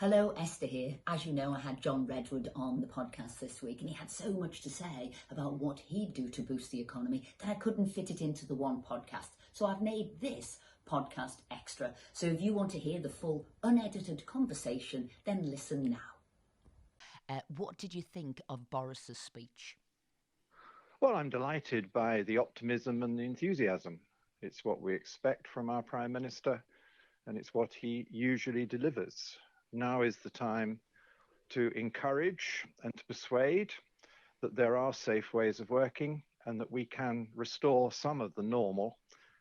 Hello, Esther here. As you know, I had John Redwood on the podcast this week, and he had so much to say about what he'd do to boost the economy that I couldn't fit it into the one podcast. So I've made this podcast extra. So if you want to hear the full unedited conversation, then listen now. What did you think of Boris's speech? Well, I'm delighted by the optimism and the enthusiasm. It's what we expect from our Prime Minister, and it's what he usually delivers. Now is the time to encourage and to persuade that there are safe ways of working and that we can restore some of the normal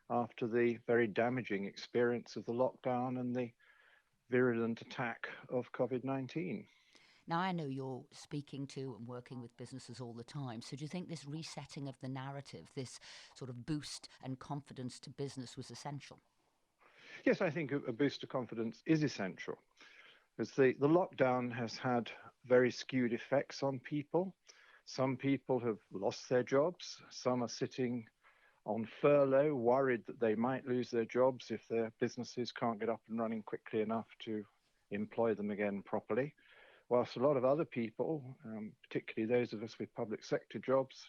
after the very damaging experience of the lockdown and the virulent attack of COVID-19. Now, I know you're speaking to and working with businesses all the time. So do you think this resetting of the narrative, this sort of boost and confidence to business was essential? Yes, I think a boost of confidence is essential. Because the lockdown has had very skewed effects on people. Some people have lost their jobs. Some are sitting on furlough, worried that they might lose their jobs if their businesses can't get up and running quickly enough to employ them again properly. Whilst a lot of other people, particularly those of us with public sector jobs,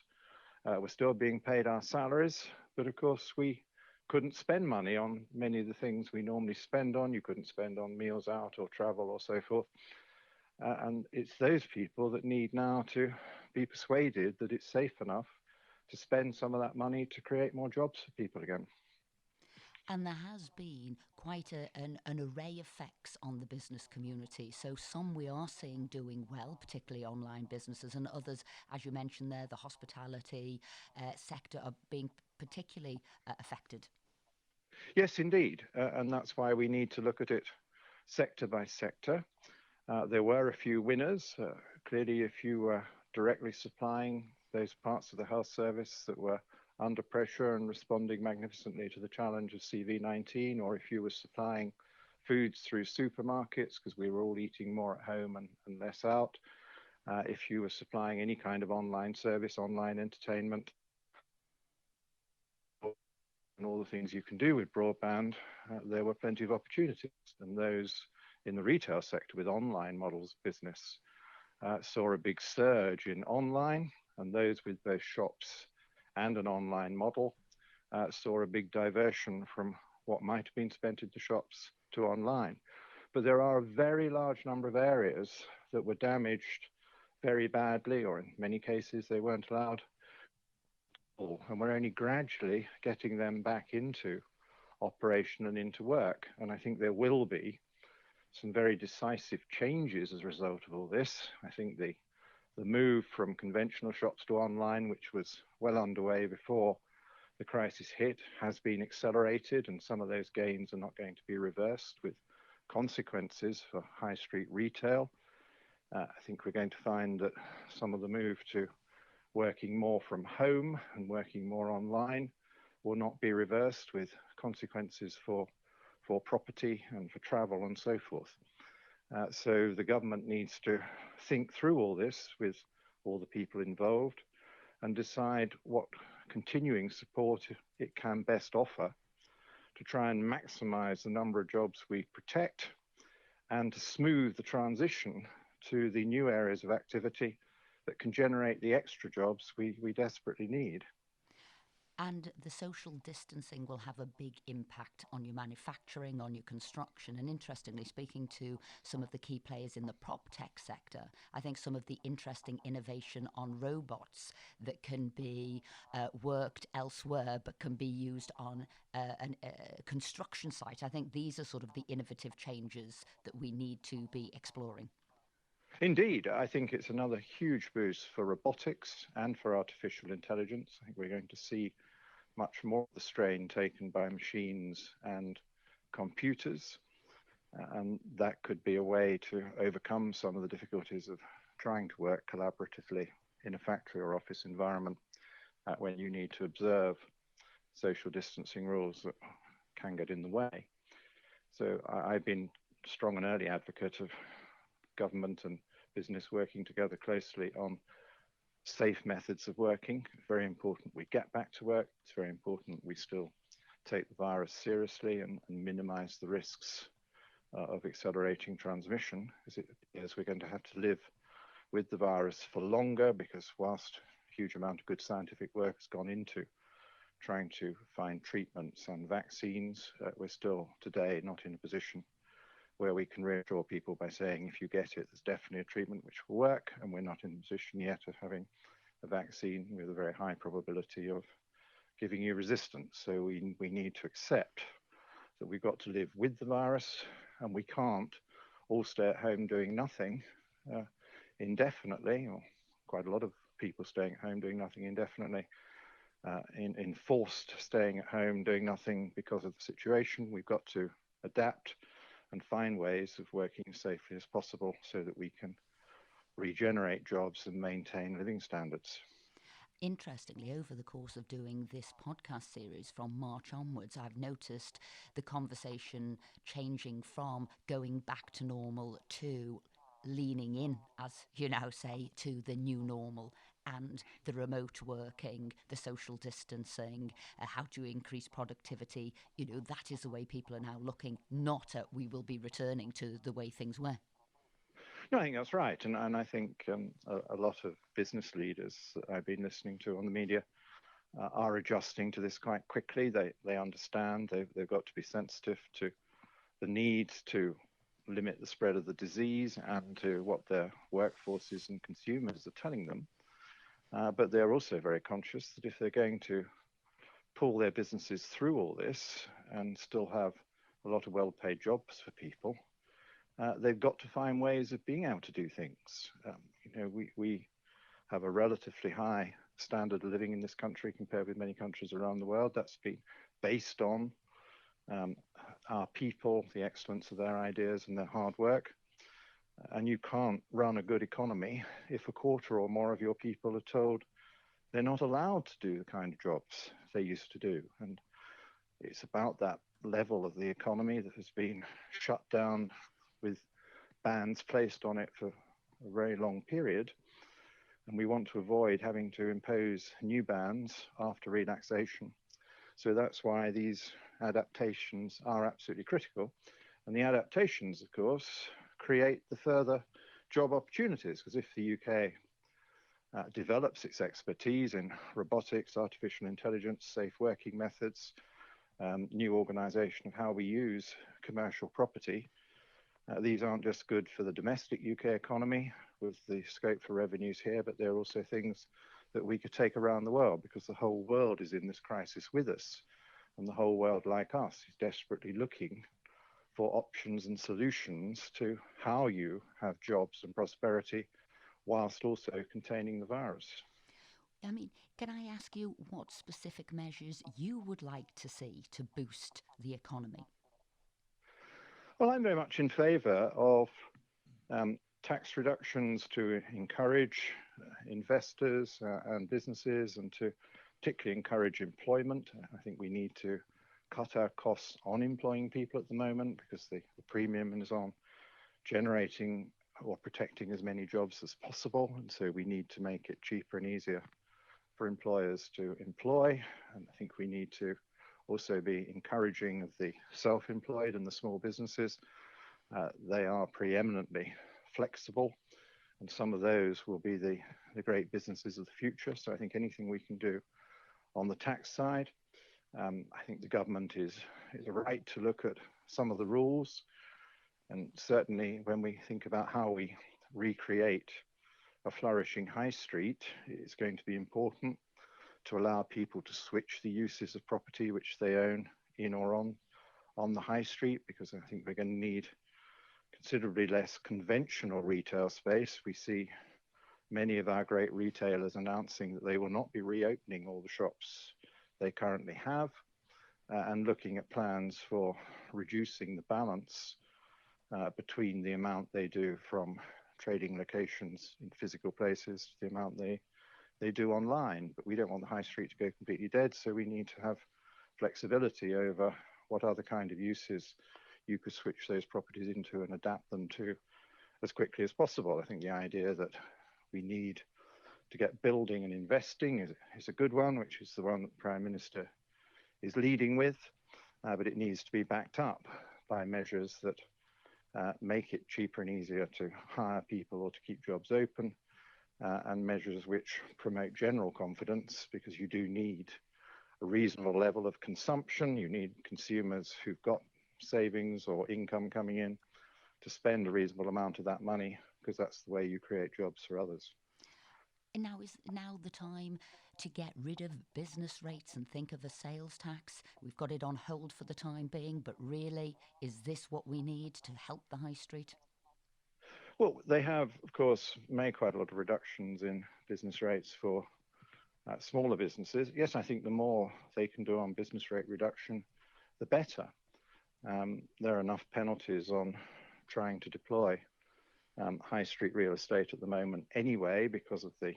were still being paid our salaries. But of course, we couldn't spend money on many of the things we normally spend on. You couldn't spend on meals out or travel or so forth. And it's those people that need now to be persuaded that it's safe enough to spend some of that money to create more jobs for people again. And there has been quite an array of effects on the business community. So some we are seeing doing well, particularly online businesses, and others, as you mentioned there, the hospitality sector are being particularly affected. Yes, indeed. And that's why we need to look at it sector by sector. There were a few winners. Clearly, if you were directly supplying those parts of the health service that were under pressure and responding magnificently to the challenge of CV-19, or if you were supplying foods through supermarkets because we were all eating more at home and less out, if you were supplying any kind of online service, online entertainment, and all the things you can do with broadband, there were plenty of opportunities. And those in the retail sector with online models of business saw a big surge in online, and those with both shops and an online model saw a big diversion from what might have been spent in the shops to online. But there are a very large number of areas that were damaged very badly, or in many cases they weren't allowed, and we're only gradually getting them back into operation and into work. And I think there will be some very decisive changes as a result of all this. I think the move from conventional shops to online, which was well underway before the crisis hit, has been accelerated, and some of those gains are not going to be reversed, with consequences for high street retail. I think we're going to find that some of the move to working more from home and working more online will not be reversed, with consequences for property and for travel and so forth. So the government needs to think through all this with all the people involved and decide what continuing support it can best offer to try and maximize the number of jobs we protect and to smooth the transition to the new areas of activity that can generate the extra jobs we desperately need. And the social distancing will have a big impact on your manufacturing, on your construction. And interestingly, speaking to some of the key players in the prop tech sector, I think some of the interesting innovation on robots that can be worked elsewhere but can be used on a construction site. I think these are sort of the innovative changes that we need to be exploring. Indeed, I think it's another huge boost for robotics and for artificial intelligence. I think we're going to see much more of the strain taken by machines and computers. And that could be a way to overcome some of the difficulties of trying to work collaboratively in a factory or office environment when you need to observe social distancing rules that can get in the way. So I've been a strong and early advocate of government and business working together closely on safe methods of working. It's very important we get back to work. It's very important we still take the virus seriously and minimize the risks of accelerating transmission, as it appears we're going to have to live with the virus for longer, because whilst a huge amount of good scientific work has gone into trying to find treatments and vaccines, we're still today not in a position where we can reassure people by saying, if you get it, there's definitely a treatment which will work, and we're not in a position yet of having a vaccine with a very high probability of giving you resistance. So we need to accept that we've got to live with the virus, and we can't all stay at home doing nothing indefinitely, or quite a lot of people staying at home doing nothing indefinitely, in enforced staying at home doing nothing because of the situation. We've got to adapt and find ways of working as safely as possible so that we can regenerate jobs and maintain living standards. Interestingly, over the course of doing this podcast series from March onwards, I've noticed the conversation changing from going back to normal to leaning in, as you now say, to the new normal, and the remote working, the social distancing, how to increase productivity. You know, that is the way people are now looking, not at we will be returning to the way things were. No, I think that's right. And I think a lot of business leaders that I've been listening to on the media are adjusting to this quite quickly. They understand they've got to be sensitive to the need to limit the spread of the disease and to what their workforces and consumers are telling them. But they're also very conscious that if they're going to pull their businesses through all this and still have a lot of well-paid jobs for people, they've got to find ways of being able to do things. We have a relatively high standard of living in this country compared with many countries around the world. That's been based on our people, the excellence of their ideas and their hard work. And you can't run a good economy if a quarter or more of your people are told they're not allowed to do the kind of jobs they used to do. And it's about that level of the economy that has been shut down with bans placed on it for a very long period. And we want to avoid having to impose new bans after relaxation. So that's why these adaptations are absolutely critical. And the adaptations, of course, create the further job opportunities, because if the UK develops its expertise in robotics, artificial intelligence, safe working methods, new organization of how we use commercial property, these aren't just good for the domestic UK economy with the scope for revenues here, but they're also things that we could take around the world, because the whole world is in this crisis with us. And the whole world, like us, is desperately looking for options and solutions to how you have jobs and prosperity whilst also containing the virus. I mean, can I ask you what specific measures you would like to see to boost the economy? Well, I'm very much in favour of tax reductions to encourage investors and businesses, and to particularly encourage employment. I think we need to cut our costs on employing people at the moment, because the premium is on generating or protecting as many jobs as possible. And so we need to make it cheaper and easier for employers to employ. And I think we need to also be encouraging of the self-employed and the small businesses. They are preeminently flexible, and some of those will be the great businesses of the future. So I think anything we can do on the tax side. I think the government is right to look at some of the rules, and certainly when we think about how we recreate a flourishing high street, it's going to be important to allow people to switch the uses of property which they own in or on the high street, because I think we're going to need considerably less conventional retail space. We see many of our great retailers announcing that they will not be reopening all the shops they currently have, and looking at plans for reducing the balance between the amount they do from trading locations in physical places to the amount they do online. But we don't want the high street to go completely dead, so we need to have flexibility over what other kind of uses you could switch those properties into and adapt them to as quickly as possible. I think the idea that we need to get building and investing is a good one, which is the one that the Prime Minister is leading with, but it needs to be backed up by measures that make it cheaper and easier to hire people or to keep jobs open, and measures which promote general confidence, because you do need a reasonable level of consumption. You need consumers who've got savings or income coming in to spend a reasonable amount of that money, because that's the way you create jobs for others. And now is now the time to get rid of business rates and think of a sales tax? We've got it on hold for the time being, but really, is this what we need to help the high street? Well, they have, of course, made quite a lot of reductions in business rates for smaller businesses. Yes, I think the more they can do on business rate reduction, the better. There are enough penalties on trying to deploy high street real estate at the moment anyway, because of the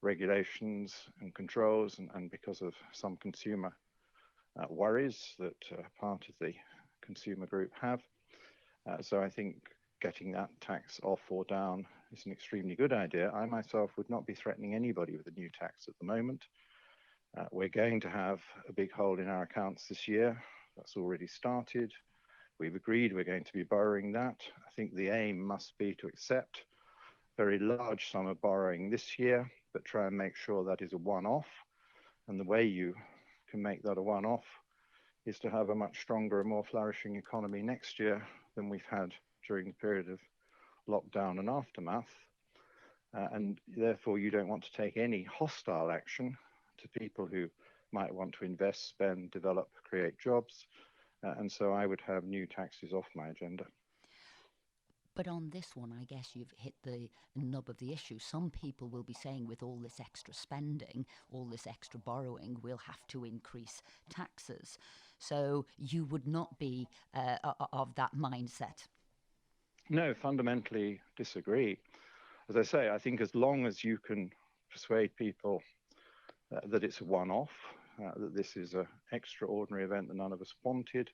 regulations and controls, and because of some consumer worries that part of the consumer group have. So I think getting that tax off or down is an extremely good idea. I myself would not be threatening anybody with a new tax at the moment. We're going to have a big hole in our accounts this year. That's already started. We've agreed we're going to be borrowing that. I think the aim must be to accept a very large sum of borrowing this year, but try and make sure that is a one-off. And the way you can make that a one-off is to have a much stronger and more flourishing economy next year than we've had during the period of lockdown and aftermath. And therefore, you don't want to take any hostile action to people who might want to invest, spend, develop, create jobs. And so I would have new taxes off my agenda. But on this one, I guess you've hit the nub of the issue. Some people will be saying, with all this extra spending, all this extra borrowing, we'll have to increase taxes. So you would not be of that mindset. No, fundamentally disagree. As I say, I think as long as you can persuade people that it's a one-off, that this is an extraordinary event that none of us wanted,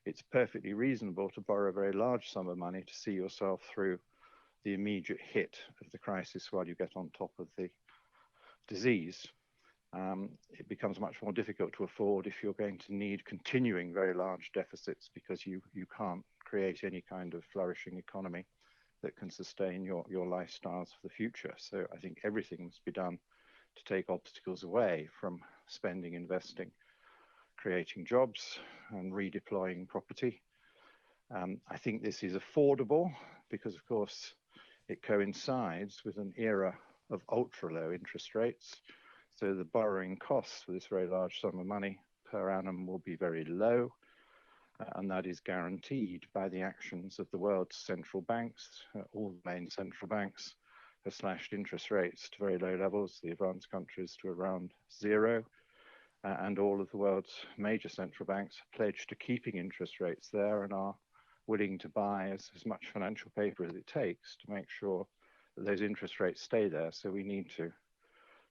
it's perfectly reasonable to borrow a very large sum of money to see yourself through the immediate hit of the crisis while you get on top of the disease. It becomes much more difficult to afford if you're going to need continuing very large deficits, because you can't create any kind of flourishing economy that can sustain your lifestyles for the future. So I think everything must be done to take obstacles away from spending, investing, creating jobs, and redeploying property. I think this is affordable because, of course, it coincides with an era of ultra low interest rates. So the borrowing costs for this very large sum of money per annum will be very low. And that is guaranteed by the actions of the world's central banks. All the main central banks have slashed interest rates to very low levels, the advanced countries to around zero. And all of the world's major central banks have pledged to keeping interest rates there and are willing to buy as much financial paper as it takes to make sure that those interest rates stay there. So we need to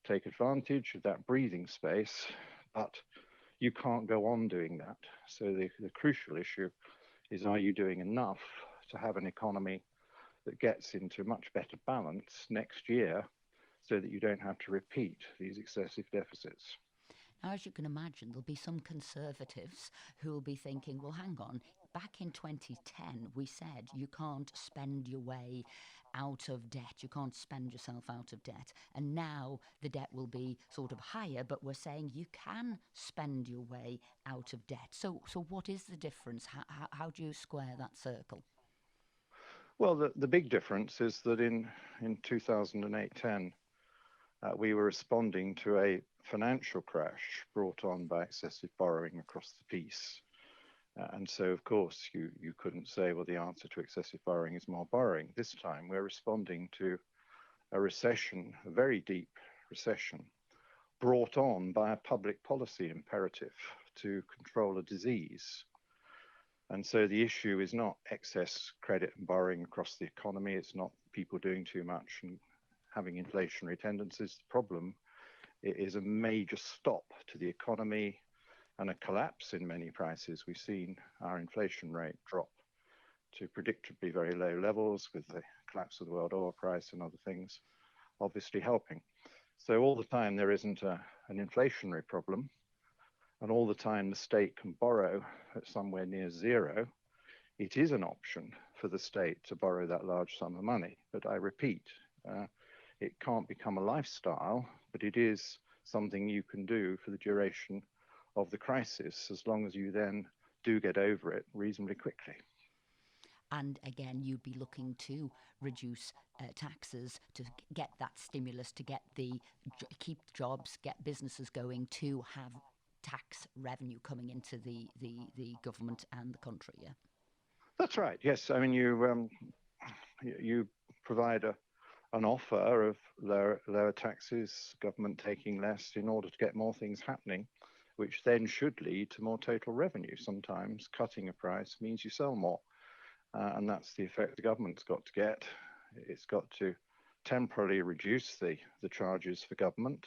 take advantage of that breathing space, but you can't go on doing that. So the crucial issue is, are you doing enough to have an economy that gets into much better balance next year so that you don't have to repeat these excessive deficits? Now, as you can imagine, there'll be some conservatives who will be thinking, well, hang on, back in 2010, we said you can't spend your way out of debt, you can't spend yourself out of debt. And now the debt will be sort of higher, but we're saying you can spend your way out of debt. So what is the difference? How do you square that circle? Well, the big difference is that in 2008-10, we were responding to a financial crash brought on by excessive borrowing across the piece. And so, of course, you couldn't say, well, the answer to excessive borrowing is more borrowing. This time, we're responding to a recession, a very deep recession, brought on by a public policy imperative to control a disease. And so the issue is not excess credit and borrowing across the economy. It's not people doing too much and having inflationary tendencies. The problem is a major stop to the economy and a collapse in many prices. We've seen our inflation rate drop to predictably very low levels, with the collapse of the world oil price and other things obviously helping. So all the time there isn't an inflationary problem, and all the time the state can borrow at somewhere near zero, it is an option for the state to borrow that large sum of money. But I repeat, it can't become a lifestyle, but it is something you can do for the duration of the crisis, as long as you then do get over it reasonably quickly. And again, you'd be looking to reduce taxes to get that stimulus, to get keep jobs, get businesses going, to have tax revenue coming into the government and the country. Yeah, that's right. Yes, I mean you provide an offer of lower taxes, government taking less in order to get more things happening, which then should lead to more total revenue. Sometimes cutting a price means you sell more. And that's the effect the government's got to get. It's got to temporarily reduce the charges for government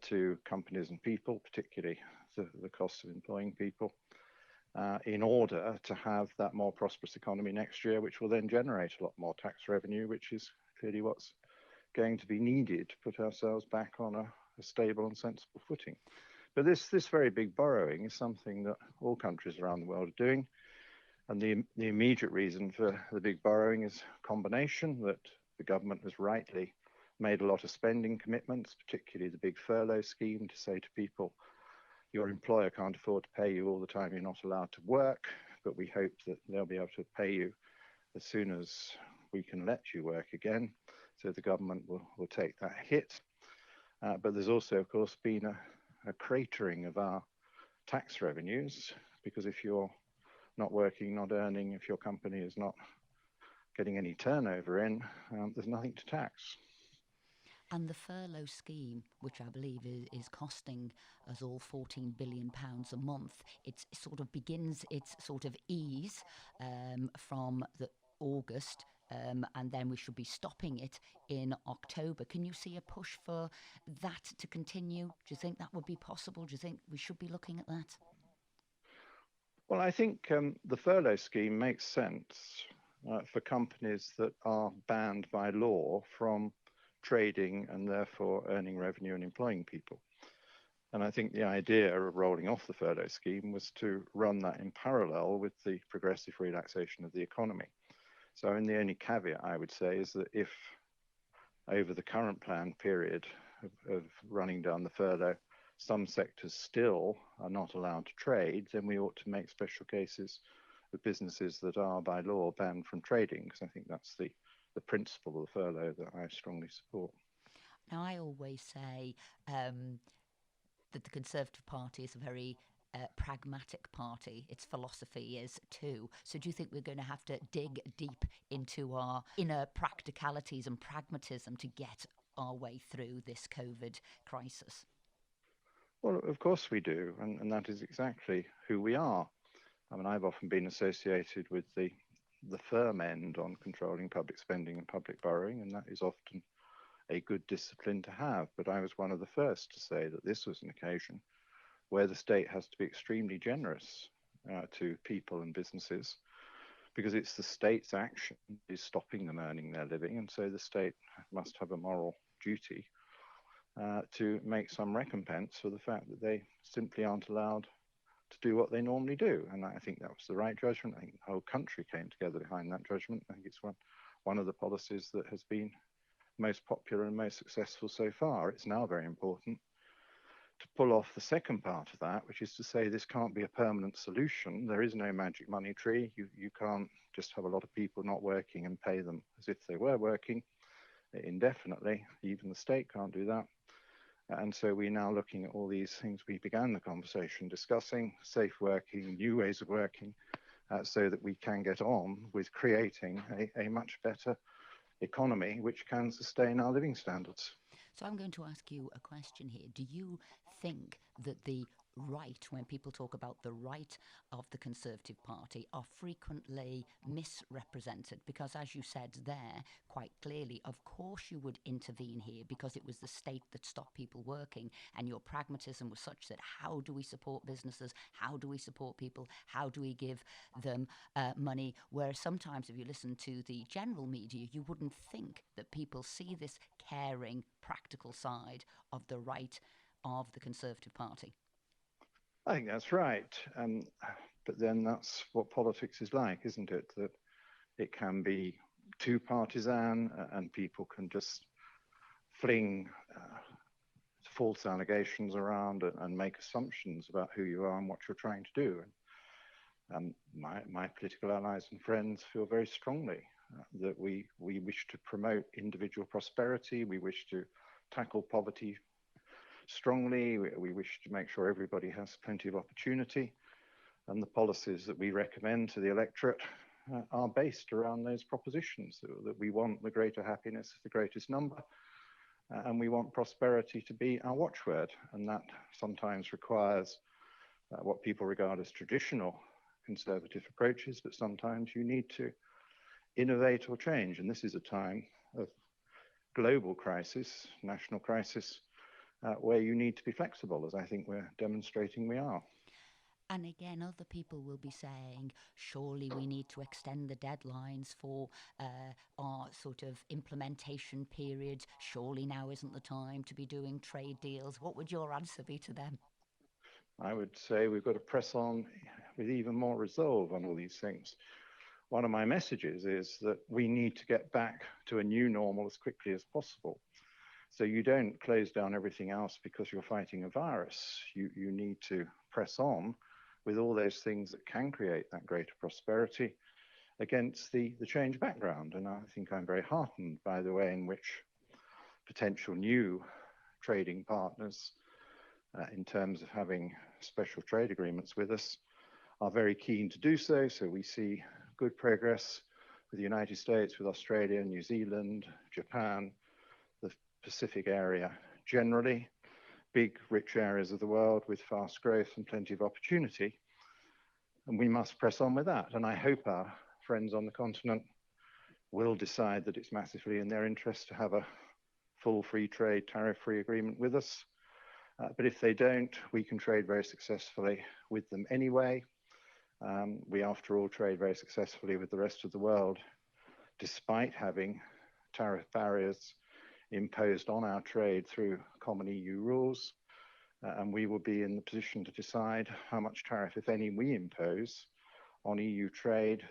to companies and people, particularly the cost of employing people, in order to have that more prosperous economy next year, which will then generate a lot more tax revenue, which is clearly what's going to be needed to put ourselves back on a stable and sensible footing. But this very big borrowing is something that all countries around the world are doing. And the immediate reason for the big borrowing is a combination that the government has rightly made a lot of spending commitments, particularly the big furlough scheme, to say to people, your employer can't afford to pay you all the time you're not allowed to work, but we hope that they'll be able to pay you as soon as we can let you work again. So the government will take that hit. But there's also, of course, been a cratering of our tax revenues, because if you're not working, not earning, if your company is not getting any turnover in, there's nothing to tax. and the furlough scheme, which I believe is costing us all £14 billion a month, it sort of begins its sort of ease from the August, and then we should be stopping it in October. Can you see a push for that to continue? Do you think that would be possible? Do you think we should be looking at that? Well, I think the furlough scheme makes sense for companies that are banned by law from trading and therefore earning revenue and employing people. And I think the idea of rolling off the furlough scheme was to run that in parallel with the progressive relaxation of the economy. So, I mean, the only caveat I would say is that if over the current plan period of running down the furlough, some sectors still are not allowed to trade, then we ought to make special cases of businesses that are by law banned from trading, because I think that's the principle of the furlough that I strongly support. Now, I always say that the Conservative Party is a very pragmatic party. Its philosophy is too. So do you think we're going to have to dig deep into our inner practicalities and pragmatism to get our way through this COVID crisis? Well, of course we do, and that is exactly who we are. I mean, I've often been associated with the firm end on controlling public spending and public borrowing, and that is often a good discipline to have. But I was one of the first to say that this was an occasion where the state has to be extremely generous to people and businesses, because it's the state's action is stopping them earning their living, and so the state must have a moral duty to make some recompense for the fact that they simply aren't allowed to do what they normally do. And I think that was the right judgment. I think the whole country came together behind that judgment. I think it's one of the policies that has been most popular and most successful so far. It's now very important to pull off the second part of that, which is to say this can't be a permanent solution. There is no magic money tree. You can't just have a lot of people not working and pay them as if they were working indefinitely. Even the state can't do that. And so we're now looking at all these things we began the conversation discussing, safe working, new ways of working, so that we can get on with creating a much better economy which can sustain our living standards. So I'm going to ask you a question here. Do you think that the right, when people talk about the right of the Conservative Party, are frequently misrepresented? Because as you said there quite clearly, of course you would intervene here because it was the state that stopped people working, and your pragmatism was such that how do we support businesses? How do we support people? How do we give them money? Whereas sometimes if you listen to the general media, you wouldn't think that people see this caring, practical side of the right of the Conservative Party. I think that's right. But then that's what politics is like, isn't it? That It can be too partisan, and people can just fling false allegations around and make assumptions about who you are and what you're trying to do. And my political allies and friends feel very strongly that we wish to promote individual prosperity. We wish to tackle poverty strongly. We wish to make sure everybody has plenty of opportunity. And the policies that we recommend to the electorate are based around those propositions, that we want the greater happiness of the greatest number, and we want prosperity to be our watchword. And that sometimes requires what people regard as traditional conservative approaches, but sometimes you need to innovate or change. And this is a time of global crisis, national crisis, where you need to be flexible, as I think we're demonstrating we are. And again, other people will be saying, surely we need to extend the deadlines for our sort of implementation periods. Surely now isn't the time to be doing trade deals. What would your answer be to them? I would say we've got to press on with even more resolve on all these things. One of my messages is that we need to get back to a new normal as quickly as possible. So you don't close down everything else because you're fighting a virus. You need to press on with all those things that can create that greater prosperity against the change background. And I think I'm very heartened by the way in which potential new trading partners, in terms of having special trade agreements with us, are very keen to do so. So we see good progress with the United States, with Australia, New Zealand, Japan, the Pacific area generally, big, rich areas of the world with fast growth and plenty of opportunity. And we must press on with that. And I hope our friends on the continent will decide that it's massively in their interest to have a full free trade, tariff-free agreement with us. But if they don't, we can trade very successfully with them anyway. We, after all, trade very successfully with the rest of the world, despite having tariff barriers imposed on our trade through common EU rules. And we will be in the position to decide how much tariff, if any, we impose on EU trade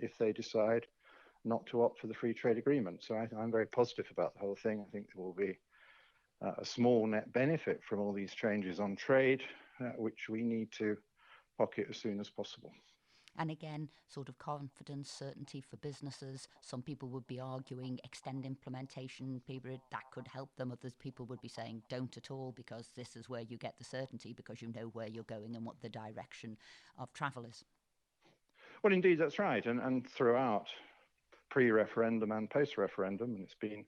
if they decide not to opt for the free trade agreement. So I'm very positive about the whole thing. I think there will be a small net benefit from all these changes on trade, which we need to pocket as soon as possible. And again, sort of confidence, certainty for businesses. Some people would be arguing extend implementation period, that could help them. Others people would be saying don't at all, because this is where you get the certainty, because you know where you're going and what the direction of travel is. Well, indeed, that's right. And throughout pre-referendum and post-referendum, and it's been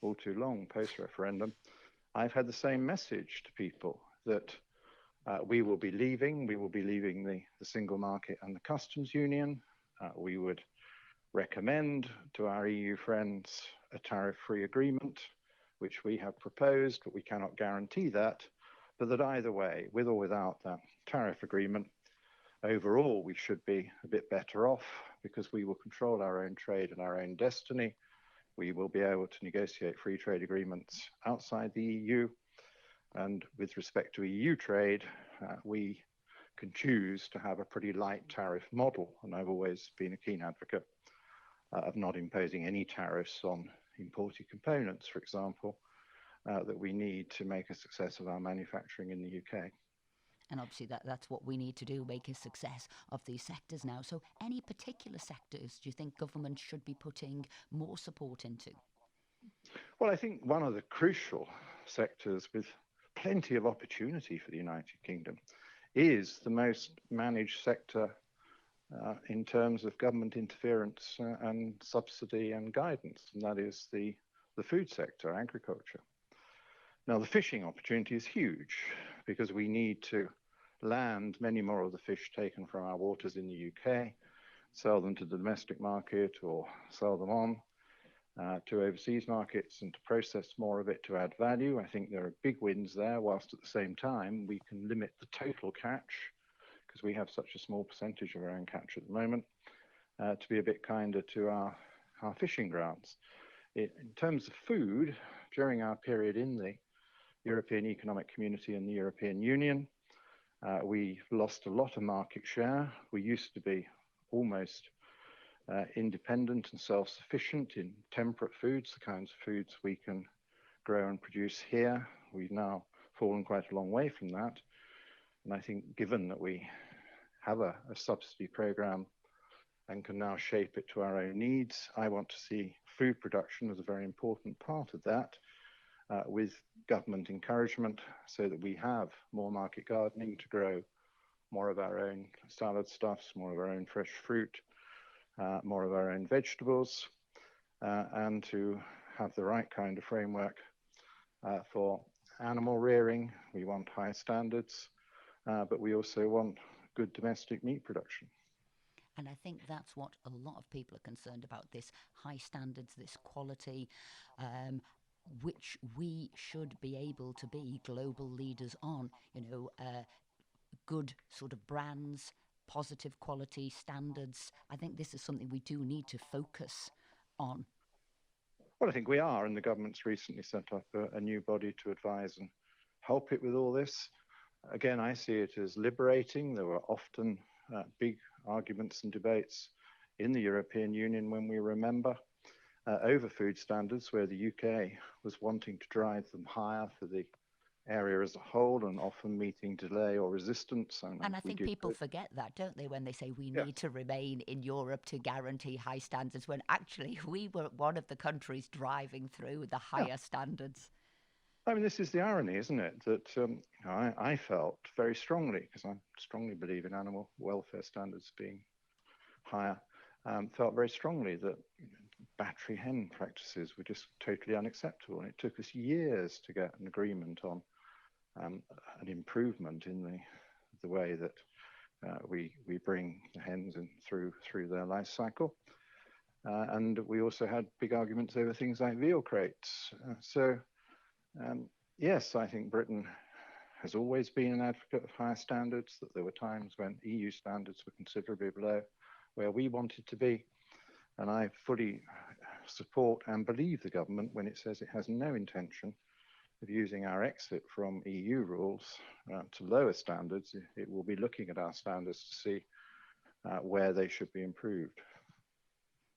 all too long post-referendum, I've had the same message to people that we will be leaving the single market and the customs union. We would recommend to our EU friends a tariff-free agreement, which we have proposed, but we cannot guarantee that. But that either way, with or without that tariff agreement, overall we should be a bit better off because we will control our own trade and our own destiny. We will be able to negotiate free trade agreements outside the EU. And with respect to EU trade, we can choose to have a pretty light tariff model. And I've always been a keen advocate of not imposing any tariffs on imported components, for example, that we need to make a success of our manufacturing in the UK. And obviously that's what we need to do, make a success of these sectors now. So any particular sectors do you think government should be putting more support into? Well, I think one of the crucial sectors with plenty of opportunity for the United Kingdom is the most managed sector in terms of government interference and subsidy and guidance, and that is the food sector, agriculture. Now, the fishing opportunity is huge because we need to land many more of the fish taken from our waters in the UK, sell them to the domestic market or sell them on to overseas markets and to process more of it to add value. I think there are big wins there, whilst at the same time we can limit the total catch, because we have such a small percentage of our own catch at the moment, to be a bit kinder to our fishing grounds. In terms of food, during our period in the European Economic Community and the European Union, we lost a lot of market share. We used to be almost independent and self-sufficient in temperate foods, the kinds of foods we can grow and produce here. We've now fallen quite a long way from that. And I think given that we have a subsidy program and can now shape it to our own needs, I want to see food production as a very important part of that, with government encouragement so that we have more market gardening to grow more of our own salad stuffs, more of our own fresh fruit, more of our own vegetables, and to have the right kind of framework for animal rearing. We want high standards, but we also want good domestic meat production. And I think that's what a lot of people are concerned about, this high standards, this quality, which we should be able to be global leaders on, good sort of brands, positive quality standards. I think this is something we do need to focus on. Well, I think we are, and the government's recently set up a new body to advise and help it with all this. Again, I see it as liberating. There were often big arguments and debates in the European Union, when we remember, over food standards, where the UK was wanting to drive them higher for the area as a whole, and often meeting delay or resistance. And I think people forget that, don't they, when they say we need to remain in Europe to guarantee high standards, when actually we were one of the countries driving through the higher standards. I mean, this is the irony, isn't it? That I felt very strongly, because I strongly believe in animal welfare standards being higher, felt very strongly that battery hen practices were just totally unacceptable. And it took us years to get an agreement on an improvement in the way that we bring the hens in through their life cycle. And we also had big arguments over things like veal crates. Yes, I think Britain has always been an advocate of higher standards, that there were times when EU standards were considerably below where we wanted to be. And I fully support and believe the government when it says it has no intention of using our exit from EU rules to lower standards. It will be looking at our standards to see where they should be improved.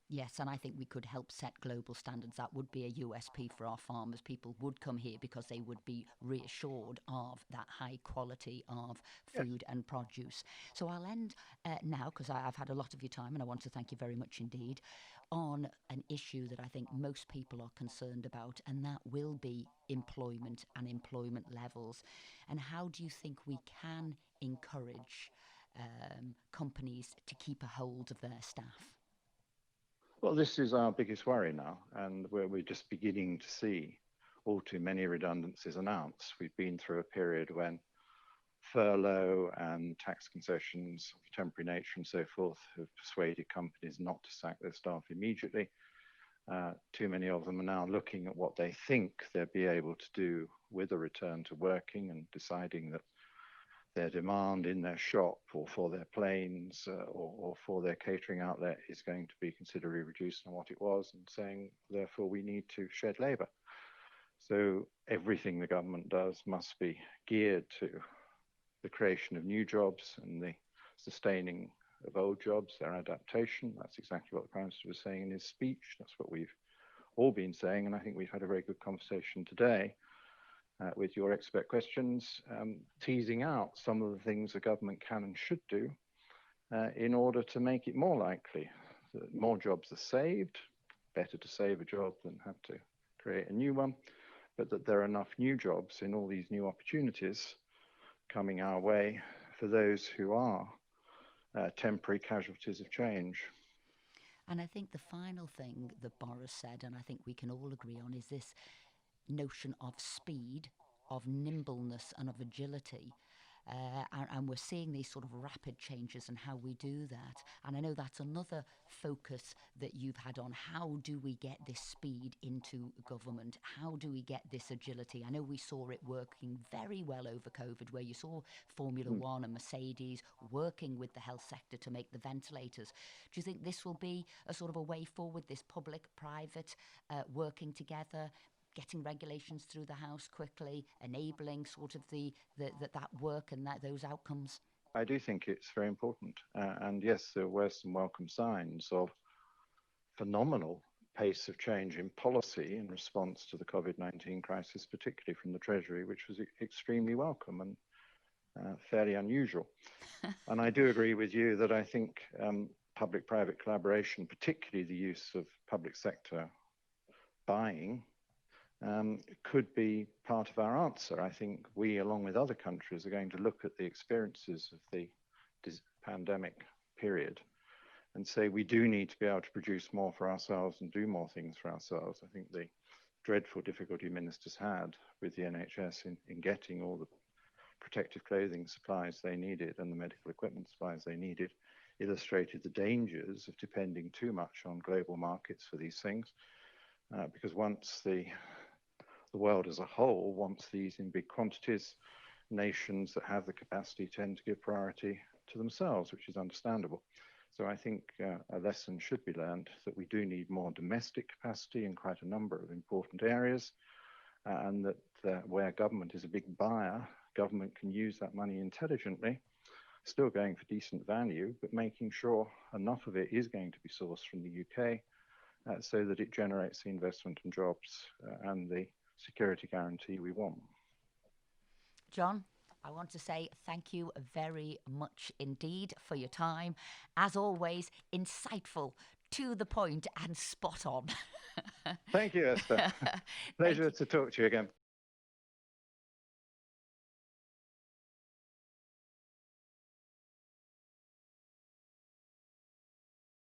Yes, and I think we could help set global standards. That would be a USP for our farmers. People would come here because they would be reassured of that high quality of food and produce. So I'll end now, because I've had a lot of your time, and I want to thank you very much indeed, on an issue that I think most people are concerned about, and that will be employment and employment levels. And how do you think we can encourage companies to keep a hold of their staff? Well, this is our biggest worry now, and where we're just beginning to see all too many redundancies announced. We've been through a period when furlough and tax concessions of temporary nature and so forth have persuaded companies not to sack their staff immediately. Too many of them are now looking at what they think they'll be able to do with a return to working, and deciding that their demand in their shop or for their planes or for their catering outlet is going to be considerably reduced from what it was, and saying, therefore, we need to shed labour. So everything the government does must be geared to the creation of new jobs and the sustaining of old jobs, their adaptation. That's exactly what the Prime Minister was saying in his speech. That's what we've all been saying, and I think we've had a very good conversation today with your expert questions, teasing out some of the things the government can and should do in order to make it more likely that more jobs are saved. Better to save a job than have to create a new one, but that there are enough new jobs in all these new opportunities coming our way for those who are temporary casualties of change. And I think the final thing that Boris said, and I think we can all agree on, is this notion of speed, of nimbleness and of agility. And we're seeing these sort of rapid changes and how we do that. And I know that's another focus that you've had on how do we get this speed into government? How do we get this agility? I know we saw it working very well over COVID, where you saw Formula One and Mercedes working with the health sector to make the ventilators. Do you think this will be a sort of a way forward, this public-private working together, getting regulations through the House quickly, enabling sort of that work and those outcomes? I do think it's very important. And yes, there were some welcome signs of phenomenal pace of change in policy in response to the COVID-19 crisis, particularly from the Treasury, which was extremely welcome and fairly unusual. And I do agree with you that I think public-private collaboration, particularly the use of public sector buying, could be part of our answer. I think we, along with other countries, are going to look at the experiences of the pandemic period and say we do need to be able to produce more for ourselves and do more things for ourselves. I think the dreadful difficulty ministers had with the NHS in getting all the protective clothing supplies they needed and the medical equipment supplies they needed illustrated the dangers of depending too much on global markets for these things. Because once the world as a whole wants these in big quantities, nations that have the capacity tend to give priority to themselves, which is understandable. So I think a lesson should be learned that we do need more domestic capacity in quite a number of important areas, and that where government is a big buyer, government can use that money intelligently, still going for decent value, but making sure enough of it is going to be sourced from the UK so that it generates the investment and jobs and the security guarantee we want. John, I want to say thank you very much indeed for your time. As always, insightful, to the point and spot on. Thank you, Esther. Pleasure to talk to you again.